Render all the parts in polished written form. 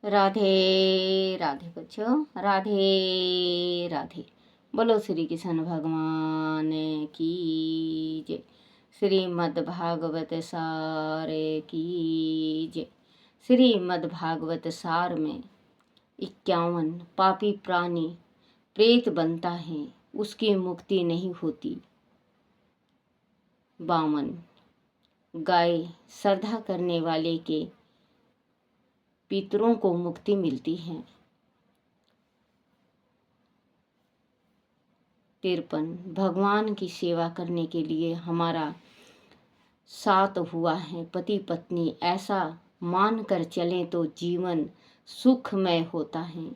राधे राधे बच्चों, राधे राधे। बोलो श्री कृष्ण भगवान की जय। श्रीमद् भागवत सार की जय। श्रीमद् भागवत सार में 51 पापी प्राणी प्रेत बनता है, उसकी मुक्ति नहीं होती। 52 गाय श्रद्धा करने वाले के पितरों को मुक्ति मिलती है। 53 भगवान की सेवा करने के लिए हमारा साथ हुआ है। पति पत्नी ऐसा मान कर चलें तो जीवन सुखमय होता है।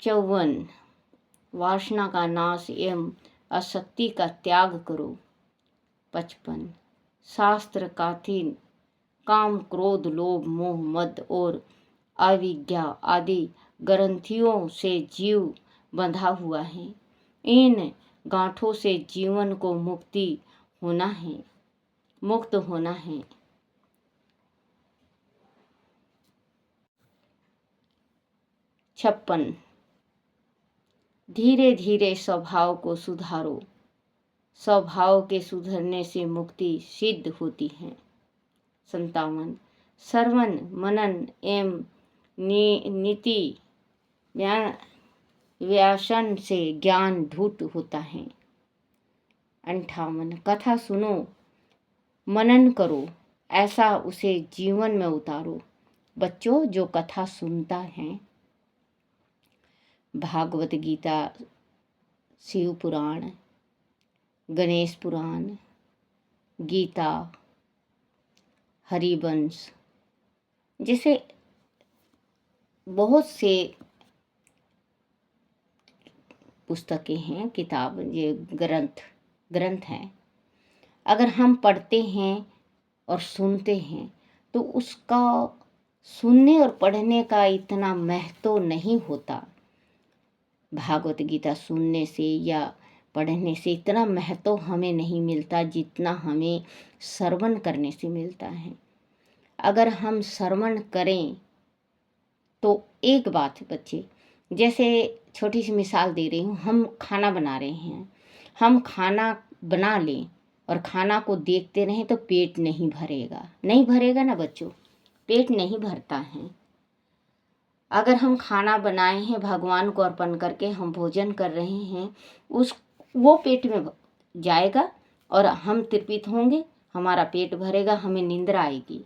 54 वासना का नाश एवं आसक्ति का त्याग करो। 55 शास्त्र काथिन काम क्रोध लोभ मोह मद और अविद्या आदि ग्रंथियों से जीव बंधा हुआ है। इन गांठों से जीवन को मुक्त होना है। 56 धीरे धीरे स्वभाव को सुधारो। स्वभाव के सुधरने से मुक्ति सिद्ध होती है। 57 श्रवण मनन एवं नीति व्यासन से ज्ञान धूत होता है। 58 कथा सुनो, मनन करो, ऐसा उसे जीवन में उतारो। बच्चों, जो कथा सुनता है, भागवत गीता, शिव पुराण, गणेश पुराण, गीता, हरिवंश जैसे बहुत से पुस्तकें हैं, किताब, ये ग्रंथ हैं। अगर हम पढ़ते हैं और सुनते हैं तो उसका सुनने और पढ़ने का इतना महत्व नहीं होता। भागवत गीता सुनने से या पढ़ने से इतना महत्व हमें नहीं मिलता जितना हमें श्रवण करने से मिलता है। अगर हम श्रवण करें तो एक बात बच्चे, जैसे छोटी सी मिसाल दे रही हूँ, हम खाना बना रहे हैं, हम खाना बना लें और खाना को देखते रहें तो पेट नहीं भरेगा ना बच्चों, पेट नहीं भरता है। अगर हम खाना बनाए हैं, भगवान को अर्पण करके हम भोजन कर रहे हैं, वो पेट में जाएगा और हम तृप्त होंगे, हमारा पेट भरेगा, हमें निंद्रा आएगी।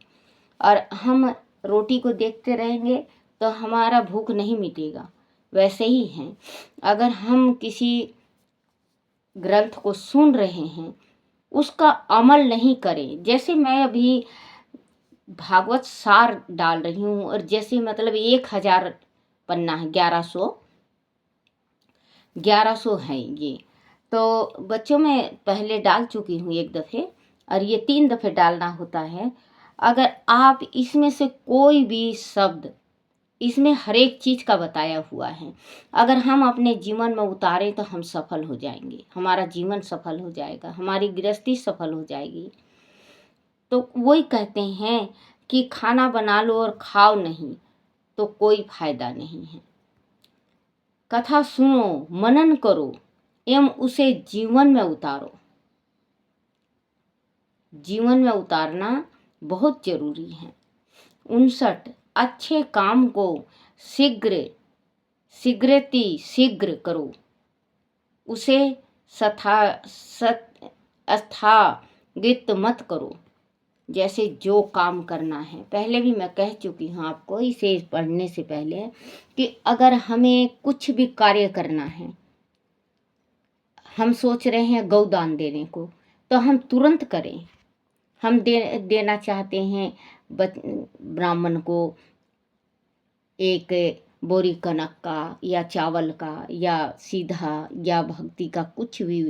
और हम रोटी को देखते रहेंगे तो हमारा भूख नहीं मिटेगा। वैसे ही है, अगर हम किसी ग्रंथ को सुन रहे हैं, उसका अमल नहीं करें, जैसे मैं अभी भागवत सार डाल रही हूँ और जैसे मतलब 1000 पन्ना है, 1100 है ये, तो बच्चों मैं पहले डाल चुकी हूँ एक दफ़े और ये 3 दफ़े डालना होता है। अगर आप इसमें से कोई भी शब्द, इसमें हर एक चीज़ का बताया हुआ है, अगर हम अपने जीवन में उतारें तो हम सफल हो जाएंगे, हमारा जीवन सफल हो जाएगा, हमारी गृहस्थी सफल हो जाएगी। तो वही कहते हैं कि खाना बना लो और खाओ नहीं तो कोई फायदा नहीं है। कथा सुनो, मनन करो एवं उसे जीवन में उतारो। जीवन में उतारना बहुत जरूरी है। 59 अच्छे काम को शीघ्र करो, उसे स्थगित मत करो। जैसे जो काम करना है, पहले भी मैं कह चुकी हूँ आपको इसे पढ़ने से पहले, कि अगर हमें कुछ भी कार्य करना है, हम सोच रहे हैं गौदान देने को, तो हम तुरंत करें। हम देना चाहते हैं ब्राह्मण को एक बोरी कनक का या चावल का या सीधा या भक्ति का कुछ भी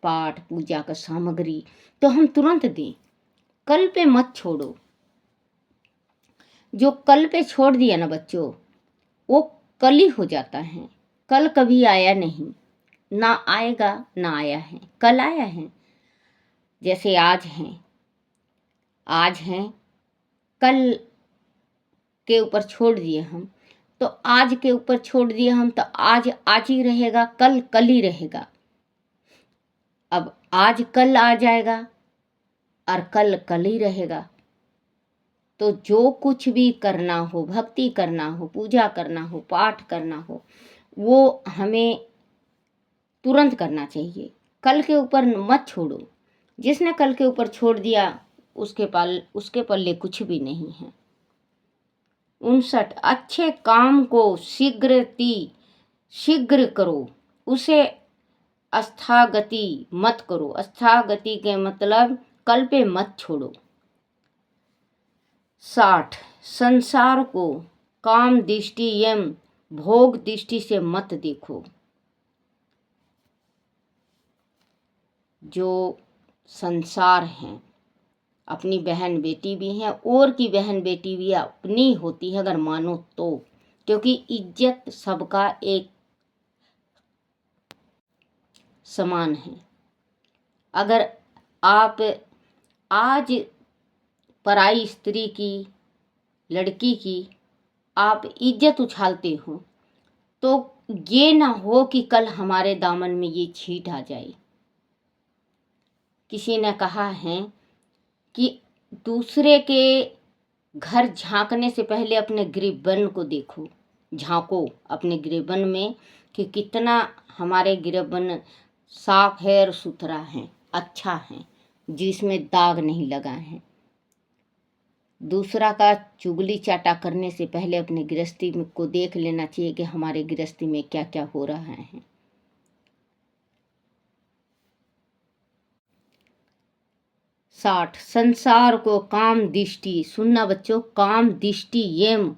पाठ पूजा का सामग्री, तो हम तुरंत दें, कल पे मत छोड़ो। जो कल पे छोड़ दिया ना बच्चों, वो कल ही हो जाता है। कल कभी आया नहीं, ना आएगा, ना आया है, कल आया है। जैसे आज हैं कल के ऊपर छोड़ दिए हम, तो आज के ऊपर छोड़ दिए हम, तो आज आज ही रहेगा, कल कल ही रहेगा। अब आज कल आ जाएगा और कल कल ही रहेगा। तो जो कुछ भी करना हो, भक्ति करना हो, पूजा करना हो, पाठ करना हो, वो हमें तुरंत करना चाहिए। कल के ऊपर मत छोड़ो। जिसने कल के ऊपर छोड़ दिया उसके पल्ले कुछ भी नहीं है। 59 अच्छे काम को शीघ्र करो, उसे अस्थागति मत करो। अस्थागति के मतलब कल पे मत छोड़ो। 60 संसार को काम दृष्टि एवं भोग दृष्टि से मत देखो। जो संसार हैं, अपनी बहन बेटी भी हैं, और की बहन बेटी भी अपनी होती है अगर मानो तो, क्योंकि इज्जत सबका एक समान है। अगर आप आज पराई स्त्री की, लड़की की आप इज्जत उछालते हो, तो ये ना हो कि कल हमारे दामन में ये छींट आ जाए। किसी ने कहा है कि दूसरे के घर झांकने से पहले अपने गिरेबन को देखो, झांको अपने गिरेबन में कि कितना हमारे गिरेबन साफ है और सुथरा है, अच्छा है, जिसमें दाग नहीं लगा है। दूसरा का चुगली चाटा करने से पहले अपने गृहस्थी को देख लेना चाहिए कि हमारे गृहस्थी में क्या क्या हो रहा है। 60 संसार को काम दृष्टि, सुनना बच्चों, काम दृष्टि एवं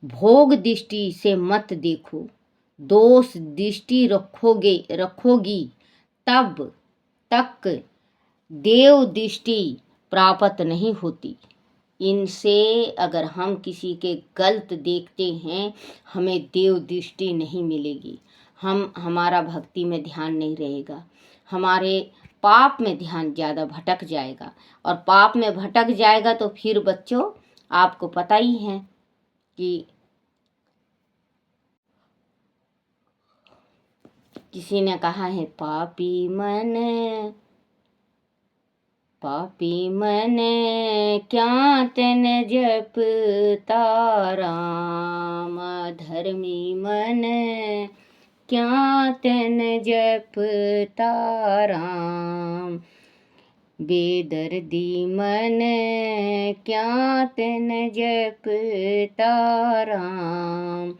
भोग दृष्टि से मत देखो। दोष दृष्टि रखोगी तब तक देव दृष्टि प्राप्त नहीं होती। इनसे अगर हम किसी के गलत देखते हैं, हमें देव दृष्टि नहीं मिलेगी। हमारा भक्ति में ध्यान नहीं रहेगा, हमारे पाप में ध्यान ज़्यादा भटक जाएगा। और पाप में भटक जाएगा तो फिर बच्चों आपको पता ही है कि किसी ने कहा है पापी मन क्या तन जपता राम, धर्मी मन क्या तन जपता राम, बेदर्दी मन क्या तन जपता राम,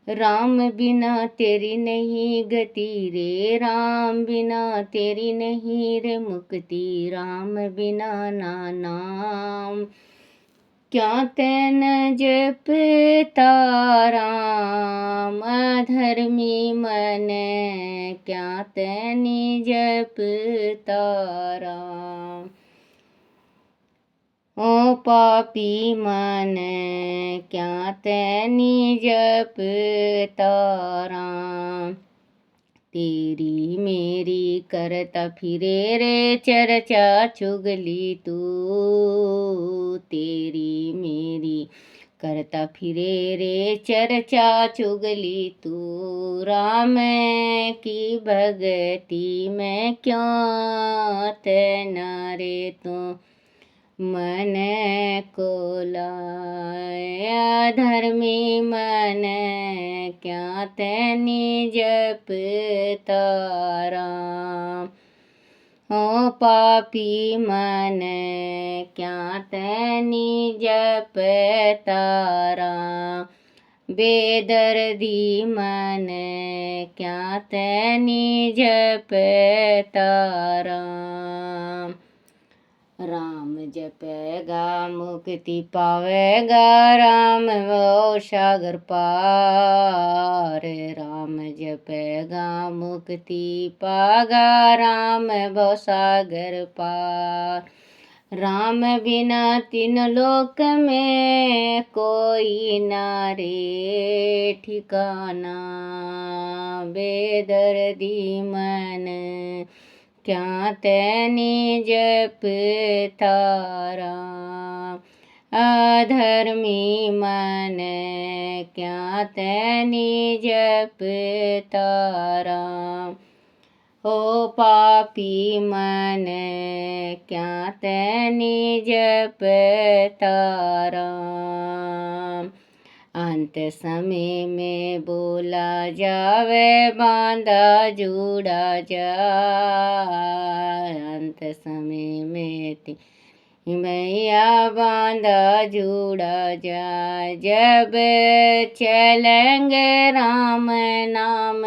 राम बिना तेरी नहीं गति रे, राम बिना तेरी नहीं रे मुक्ति, राम बिना ना नाम, क्या तैन जपता राम, अधर्मी मन क्या तैनी जपता राम, ओ पापी मन क्या तैनी जपता राम, तेरी मेरी करता फिरे रे चर्चा चुगली तू, तेरी मेरी करता फिरे रे चर्चा चुगली तू, राम की भगती में क्यों तेना रे तू मन को लाया, धर्मी मन क्या तैनी जपता राम, ओ पापी मन क्या तैनी जपता राम, बेदर्दी मन क्या तैनी जपता राम, राम जपेगा मुक्ति पावेगा, राम वो सागर पार, राम जपेगा मुक्ति पागा, राम वो सागर पार, राम बिना तीन लोक में कोई ना रे ठिकाना, बेदर्दी मन क्या तैनी जपता राम, अधर्मी मन क्या तैनी जपता राम। हो पापी मन क्या तैनी जपता राम। अंत समय में बोला जावे बांधा जुड़ा जाए। अंत समय में मैया बांधा जुड़ा जाए। जब चलेंगे राम नाम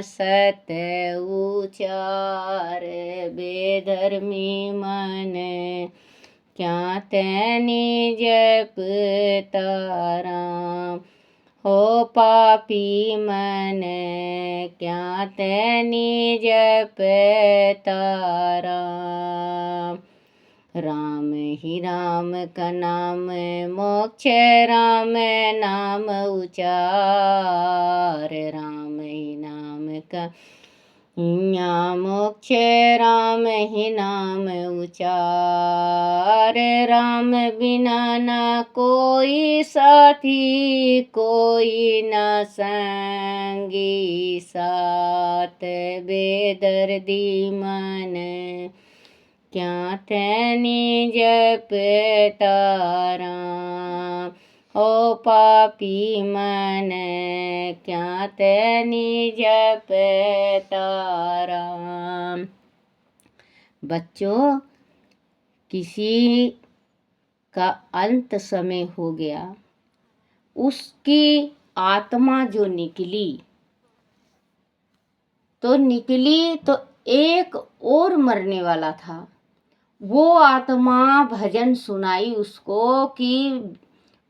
सत्य उचार। बेधर्मी मन क्या तैनी जपता राम। हो पापी मन क्या तैनी जपता राम। राम ही राम का नाम मोक्ष राम नाम उचार। राम ही नाम का मोक्ष राम ही नाम उचार। राम बिना ना कोई साथी कोई न संगी साथ। बेदर्दी मन क्या तैनी जपता राम। हो पापी मन क्या तैनी जपता राम। बच्चों, किसी का अंत समय हो गया, उसकी आत्मा जो निकली तो एक और मरने वाला था। वो आत्मा भजन सुनाई उसको कि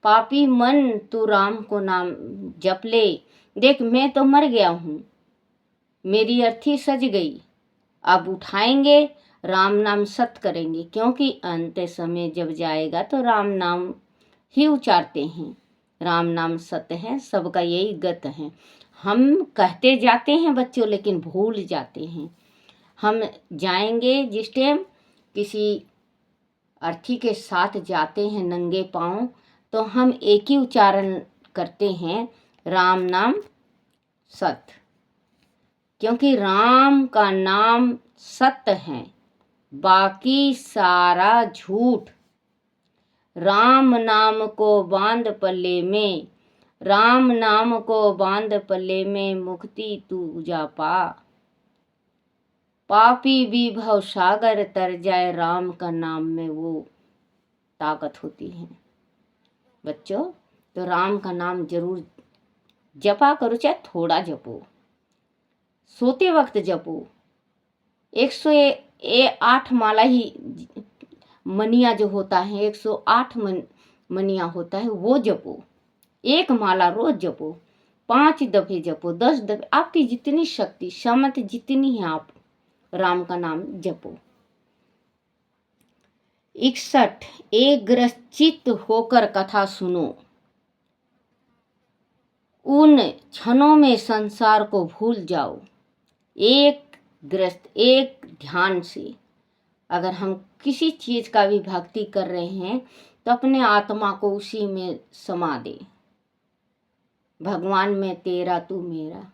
पापी मन तू राम को नाम जप ले। देख, मैं तो मर गया हूँ, मेरी अर्थी सज गई, अब उठाएंगे राम नाम सत करेंगे। क्योंकि अंत समय जब जाएगा तो राम नाम ही उचारते हैं। राम नाम सत्य है, सबका यही गत है। हम कहते जाते हैं बच्चों, लेकिन भूल जाते हैं। हम जाएंगे जिस टाइम किसी अर्थी के साथ जाते हैं नंगे पांव, तो हम एक ही उच्चारण करते हैं, राम नाम सत्य। क्योंकि राम का नाम सत्य है, बाकी सारा झूठ। राम नाम को बांध पल्ले में, राम नाम को बांध पल्ले में, मुक्ति तू जा पा। पापी भी भव सागर तर जाए, राम का नाम में वो ताकत होती है। बच्चों, तो राम का नाम जरूर जपा करो, चाहे थोड़ा जपो, सोते वक्त जपो। 108 माला ही मनिया जो होता है, 108 मनिया होता है, वो जपो। एक माला रोज जपो, 5 दफे जपो, 10 दफे, आपकी जितनी शक्ति समर्थ जितनी है, आप राम का नाम जपो। 61 एग्रचित होकर कथा सुनो, उन क्षणों में संसार को भूल जाओ। एक ध्यान से अगर हम किसी चीज का भी भक्ति कर रहे हैं तो अपने आत्मा को उसी में समा दे। भगवान मैं तेरा तू मेरा,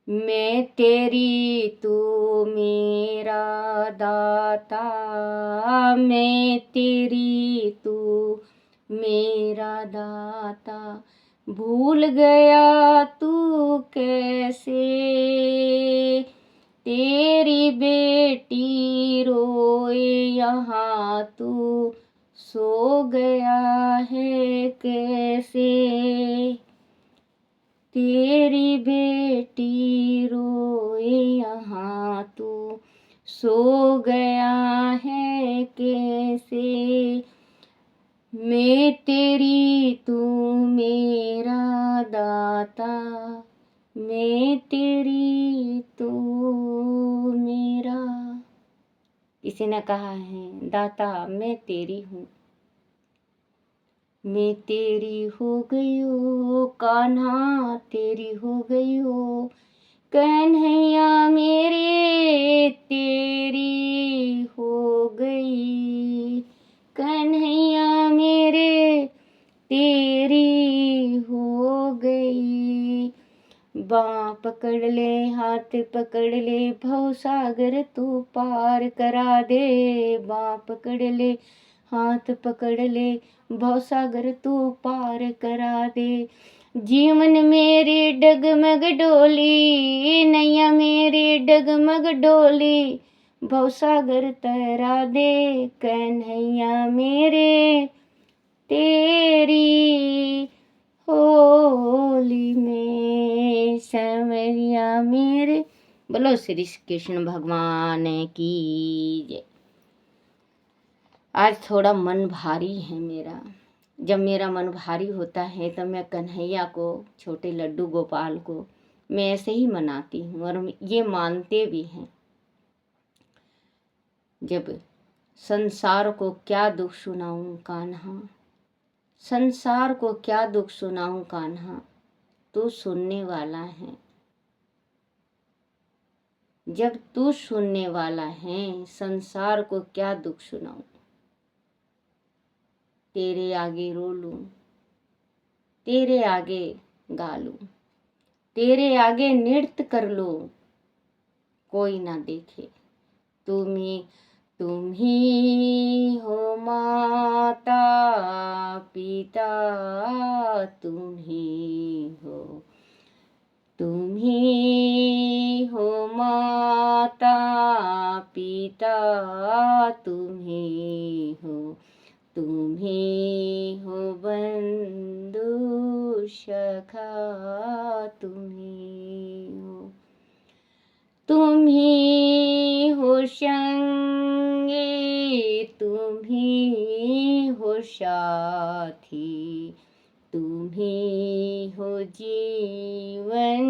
मैं तेरी तू मेरा दाता, मैं तेरी तू मेरा दाता। भूल गया तू कैसे तेरी बेटी रोए यहाँ, तू सो गया है कैसे तेरी बेटी रोए यहाँ, तू सो गया है कैसे। मैं तेरी तू मेरा दाता, मैं तेरी तू मेरा। किसी ने कहा है, दाता मैं तेरी हूँ, मैं तेरी हो गई हो, कान्हा तेरी हो गई हो, कन्हैया मेरे तेरी हो गई, कन्हैया मेरे तेरी हो गई। बाँ पकड़ ले हाथ पकड़ ले भव सागर तू पार करा दे। बाँ पकड़ ले हाथ पकड़ ले भव सागर तू पार करा दे। जीवन मेरी डगमग डोली नैया मेरी डगमग डोली भव सागर तरा दे। कन्हैया मेरे तेरी होली में समरिया मेरे। बोलो श्री कृष्ण भगवान की जय। आज थोड़ा मन भारी है मेरा। जब मेरा मन भारी होता है तो मैं कन्हैया को, छोटे लड्डू गोपाल को मैं ऐसे ही मनाती हूँ और ये मानते भी हैं। जब संसार को क्या दुख सुनाऊं कान्हा, संसार को क्या दुख सुनाऊं कान्हा, तू सुनने वाला है। जब तू सुनने वाला है संसार को क्या दुख सुनाऊं। तेरे आगे रो लूं, तेरे आगे गा लूं, तेरे आगे नृत्य कर लो, कोई ना देखे। तुम ही हो माता पिता, तुम ही हो माता पिता, तुम ही हो बंधु सखा, तुम ही हो संगी, तुम ही हो साथी, तुम ही हो जीवन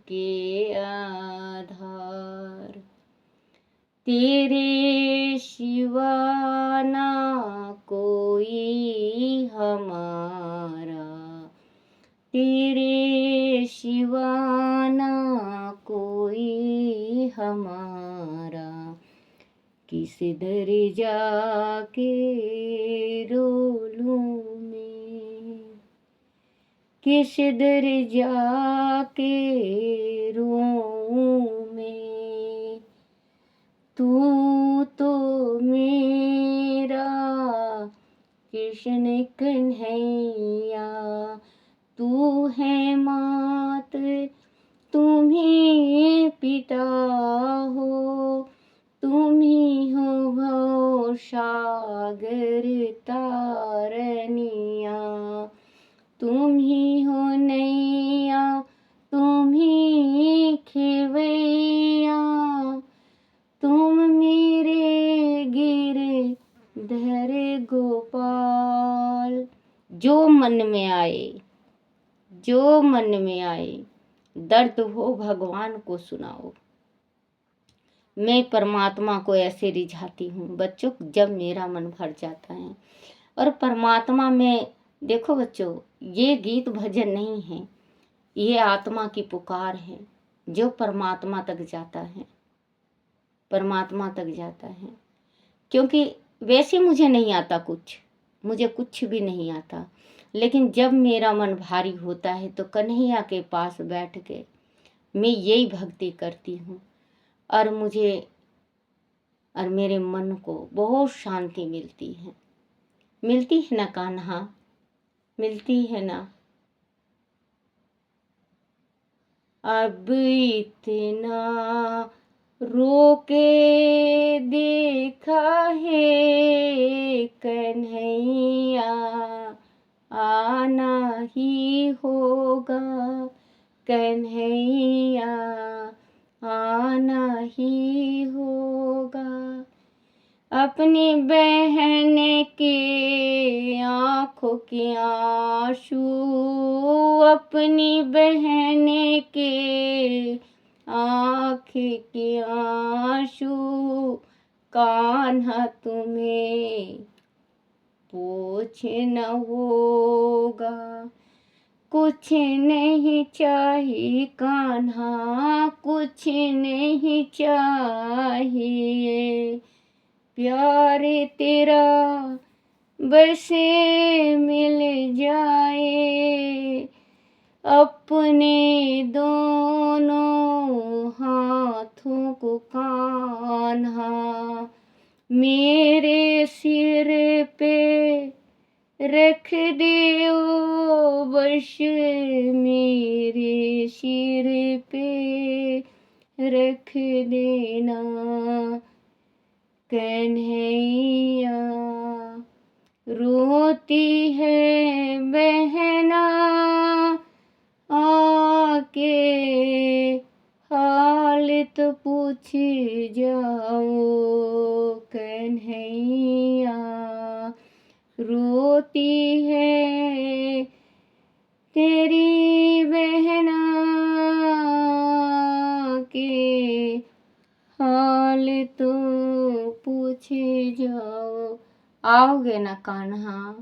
के आधार। तेरे सिवा ना कोई हमारा, तेरे सिवा ना कोई हमारा, किस दर जाके रो लूं मैं, किस दर जाके रोऊं मैं। तू तो मेरा कृष्ण कन्हैया, तू है मात तुम ही पिता हो, तुम ही हो भव सागर तारनिया, तुम ही हो नैया, तुम ही खेवैया, तुम मेरे गिरधर गोपाल। जो मन में आए, जो मन में आए, दर्द हो भगवान को सुनाओ। मैं परमात्मा को ऐसे रिझाती हूँ बच्चों, जब मेरा मन भर जाता है। और परमात्मा में देखो बच्चों, ये गीत भजन नहीं है, ये आत्मा की पुकार है। जो परमात्मा तक जाता है, परमात्मा तक जाता है। क्योंकि वैसे मुझे नहीं आता कुछ, मुझे कुछ भी नहीं आता, लेकिन जब मेरा मन भारी होता है तो कन्हैया के पास बैठ के मैं यही भक्ति करती हूँ और मुझे और मेरे मन को बहुत शांति मिलती है। मिलती है ना कान्हा, मिलती है ना। अब इतना रोके देखा है कन्हैया, आना ही होगा कन्हैया, आना ही होगा। अपनी बहन के आँखों के आंसू, अपनी बहन के आँख के आंसू, कान्हा तुम्हें पोंछना होगा। कुछ नहीं चाहिए कान्हा, कुछ नहीं चाहिए, प्यार तेरा बसे मिल जाए, अपने दोनों हाथों को कान्हा मेरे सिर पे रख दे ओ बस, मेरे सिर पे रख देना कन्हैया। रोती है बहना आके, हाल तो पूछ जाओ कन्हैया। रोती है तेरी बहना के, हाल तो पूछ जाओ। आओगे ना कान्हा?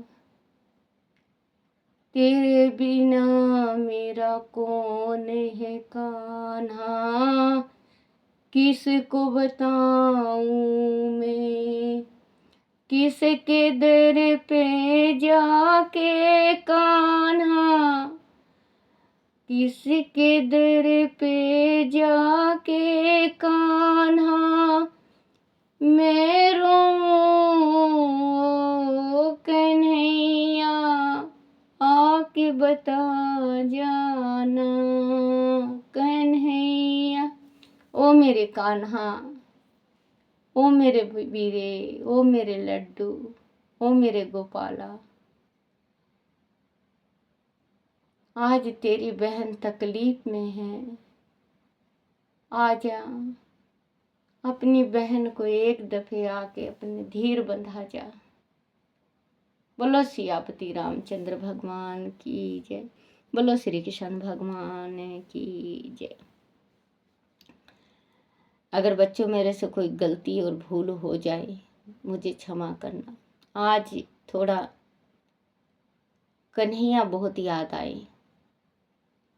तेरे बिना मेरा कौन है कान्हा, किसको बताऊं मैं, किसके दर पे जाके कान्हा, किसके दर पे जाके कान्हा मैं रोऊं कन्हैया, आके बता जाना कन्हैया। ओ मेरे कान्हा, ओ मेरे वीरे, ओ मेरे लड्डू, ओ मेरे गोपाला, आज तेरी बहन तकलीफ में है, आजा अपनी बहन को एक दफे आके अपने धीर बंधा जा। बोलो सियापति रामचंद्र भगवान की जय, बोलो श्री कृष्ण भगवान की जय। अगर बच्चों मेरे से कोई गलती और भूल हो जाए मुझे क्षमा करना। आज थोड़ा कन्हैया बहुत याद आए,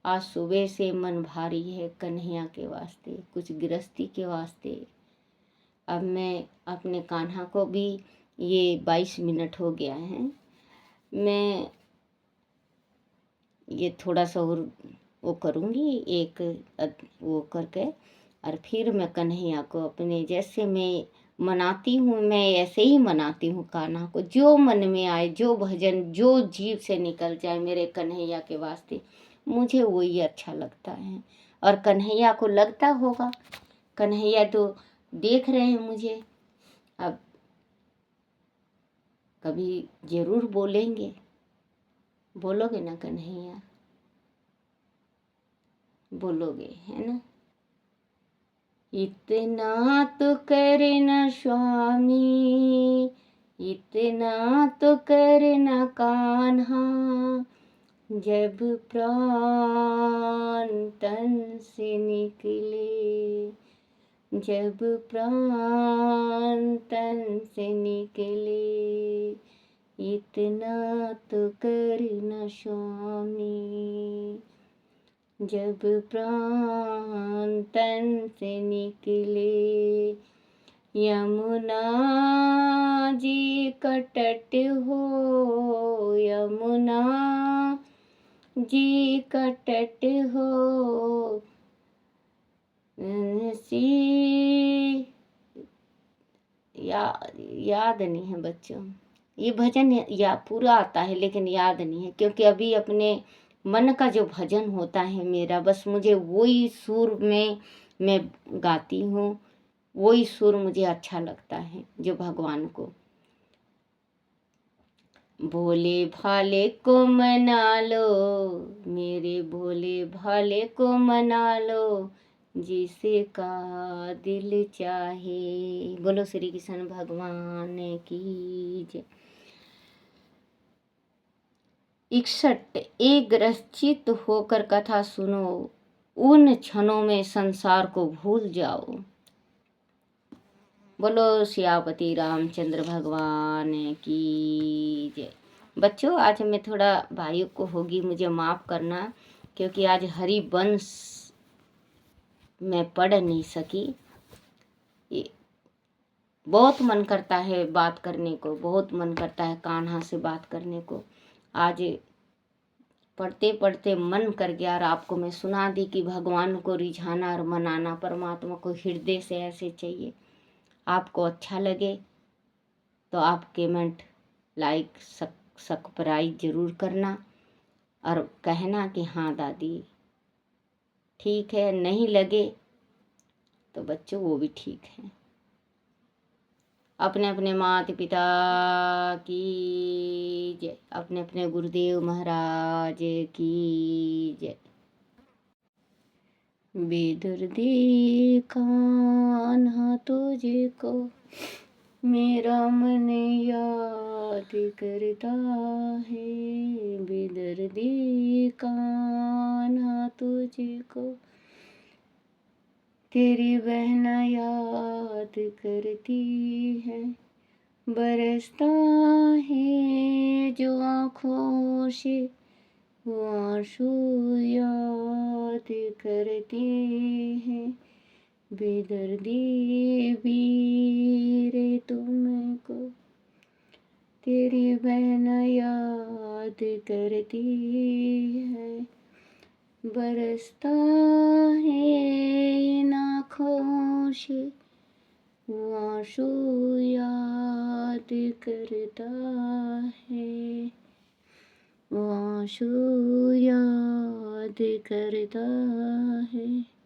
आज सुबह से मन भारी है कन्हैया के वास्ते, कुछ गृहस्थी के वास्ते। अब मैं अपने कान्हा को भी, ये 22 मिनट हो गया है, मैं ये थोड़ा सा और वो करूँगी, एक वो करके, और फिर मैं कन्हैया को अपने जैसे मैं मनाती हूँ, मैं ऐसे ही मनाती हूँ कान्हा को। जो मन में आए, जो भजन जो जीव से निकल जाए मेरे कन्हैया के वास्ते, मुझे वही अच्छा लगता है। और कन्हैया को लगता होगा, कन्हैया तो देख रहे हैं मुझे, अब कभी जरूर बोलेंगे। बोलोगे ना कन्हैया? बोलोगे है ना? इतना तो करना स्वामी, इतना तो करना कान्हा, जब प्राण तन से निकले, जब प्राण तन से निकले, इतना तो करना स्वामी, जब प्राण तन से निकले। यमुना जी का तट हो, यमुना जी का तट हो, याद नहीं है बच्चों, ये भजन या पूरा आता है लेकिन याद नहीं है, क्योंकि अभी अपने मन का जो भजन होता है मेरा, बस मुझे वही सुर में मैं गाती हूँ, वही सुर मुझे अच्छा लगता है जो भगवान को। भोले भाले को मना लो, मेरे भोले भाले को मना लो, जिसे का दिल चाहे। बोलो श्री कृष्ण भगवान की जय। 61 एक ग्रसित होकर कथा सुनो, उन क्षणों में संसार को भूल जाओ। बोलो सियापति रामचंद्र भगवान की जय। बच्चों आज मैं थोड़ा भाइयों को होगी मुझे माफ़ करना, क्योंकि आज हरिवंश मैं पढ़ नहीं सकी। बहुत मन करता है बात करने को, बहुत मन करता है कान्हा से बात करने को। आज पढ़ते पढ़ते मन कर गया और आपको मैं सुना दी कि भगवान को रिझाना और मनाना, परमात्मा को हृदय से ऐसे चाहिए। आपको अच्छा लगे तो आप कमेंट, लाइक, सब्सक्राइब जरूर करना और कहना कि हाँ दादी ठीक है। नहीं लगे तो बच्चों वो भी ठीक है। अपने अपने माता पिता की जय, अपने अपने गुरुदेव महाराज की जय। बेदर्दी कान्हा तुझको मेरा मन याद करता है, बेदर्दी कान्हा तुझको तेरी बहन याद करती है। बरसता है जो आँखों से वो आंसू याद करते हैं। बेदर्दी वीरे तुमको तेरी बहन याद करती है। बरसता है इन आँखों से वो आंसू याद करता है, वो आंसू याद करता है।